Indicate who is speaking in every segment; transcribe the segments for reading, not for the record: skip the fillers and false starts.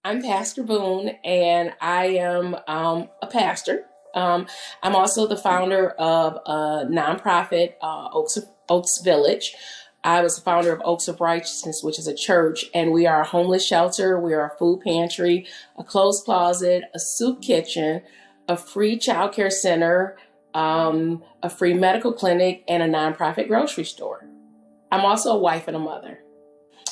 Speaker 1: I'm Pastor Boone, and I am a pastor. I'm also the founder of a nonprofit, Oaks Village. I was the founder of Oaks of Righteousness, which is a church, and we are a homeless shelter. We are a food pantry, a clothes closet, a soup kitchen, a free childcare center, a free medical clinic, and a nonprofit grocery store. I'm also a wife and a mother.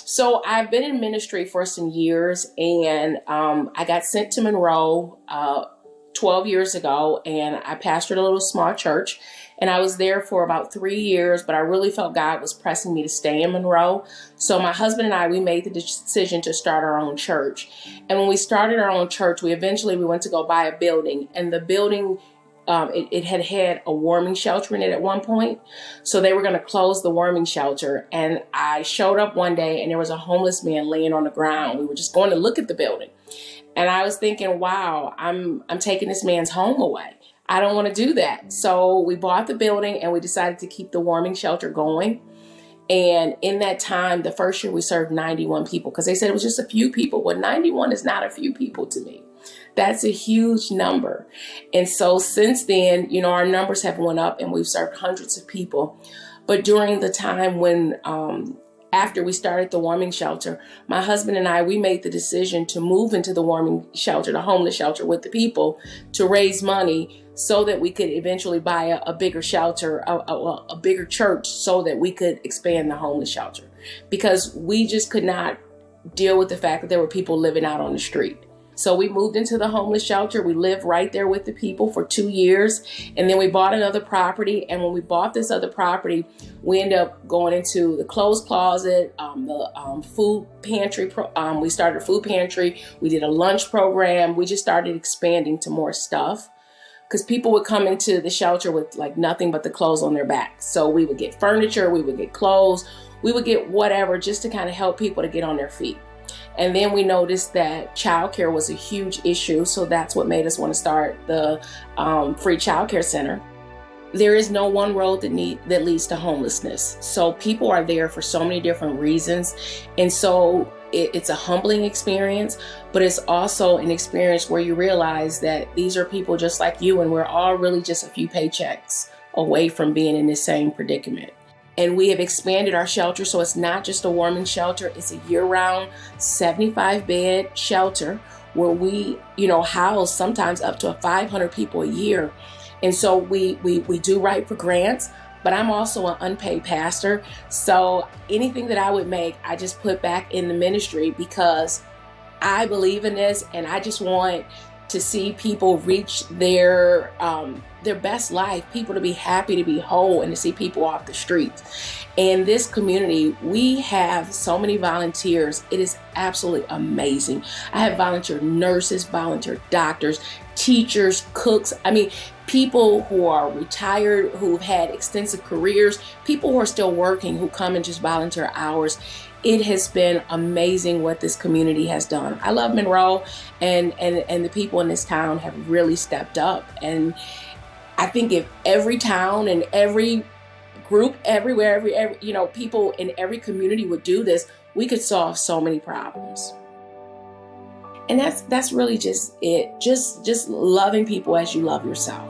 Speaker 1: So I've been in ministry for some years, and I got sent to Monroe 12 years ago, and I pastored a little small church, and I was there for about 3 years, but I really felt God was pressing me to stay in Monroe. So my husband and I, we made the decision to start our own church. And when we started our own church, we went to go buy a building, and the building it had a warming shelter in it at one point. So they were going to close the warming shelter. And I showed up one day and there was a homeless man laying on the ground. We were just going to look at the building. And I was thinking, wow, I'm taking this man's home away. I don't want to do that. So we bought the building and we decided to keep the warming shelter going. And in that time, the first year we served 91 people because they said it was just a few people. Well, 91 is not a few people to me. That's a huge number. And so since then, our numbers have went up and we've served hundreds of people. But during the time when, after we started the warming shelter, my husband and I, we made the decision to move into the warming shelter, the homeless shelter with the people to raise money so that we could eventually buy a bigger shelter, a bigger church so that we could expand the homeless shelter because we just could not deal with the fact that there were people living out on the street. So we moved into the homeless shelter. We lived right there with the people for 2 years. And then we bought another property. And when we bought this other property, we ended up going into the clothes closet, the food pantry. We started a food pantry. We did a lunch program. We just started expanding to more stuff because people would come into the shelter with like nothing but the clothes on their back. So we would get furniture, we would get clothes, we would get whatever just to kind of help people to get on their feet. And then we noticed that childcare was a huge issue. So that's what made us want to start the free childcare center. There is no one road that leads to homelessness. So people are there for so many different reasons. And so it's a humbling experience, but it's also an experience where you realize that these are people just like you, and we're all really just a few paychecks away from being in the same predicament. And we have expanded our shelter, so it's not just a warming shelter, it's a year-round 75-bed shelter where we, house sometimes up to 500 people a year. And so we do write for grants, but I'm also an unpaid pastor. So anything that I would make, I just put back in the ministry because I believe in this and I just want to see people reach their best life, people to be happy, to be whole, and to see people off the streets. In this community, we have so many volunteers. It is absolutely amazing. I have volunteer nurses, volunteer doctors, teachers, cooks. People who are retired, who've had extensive careers, people who are still working, who come and just volunteer hours. It has been amazing what this community has done. I love Monroe, and the people in this town have really stepped up. And I think if every town and every group, everywhere, every people in every community would do this, we could solve so many problems. And that's really just it. Just loving people as you love yourself,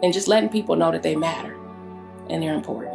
Speaker 1: and just letting people know that they matter and they're important.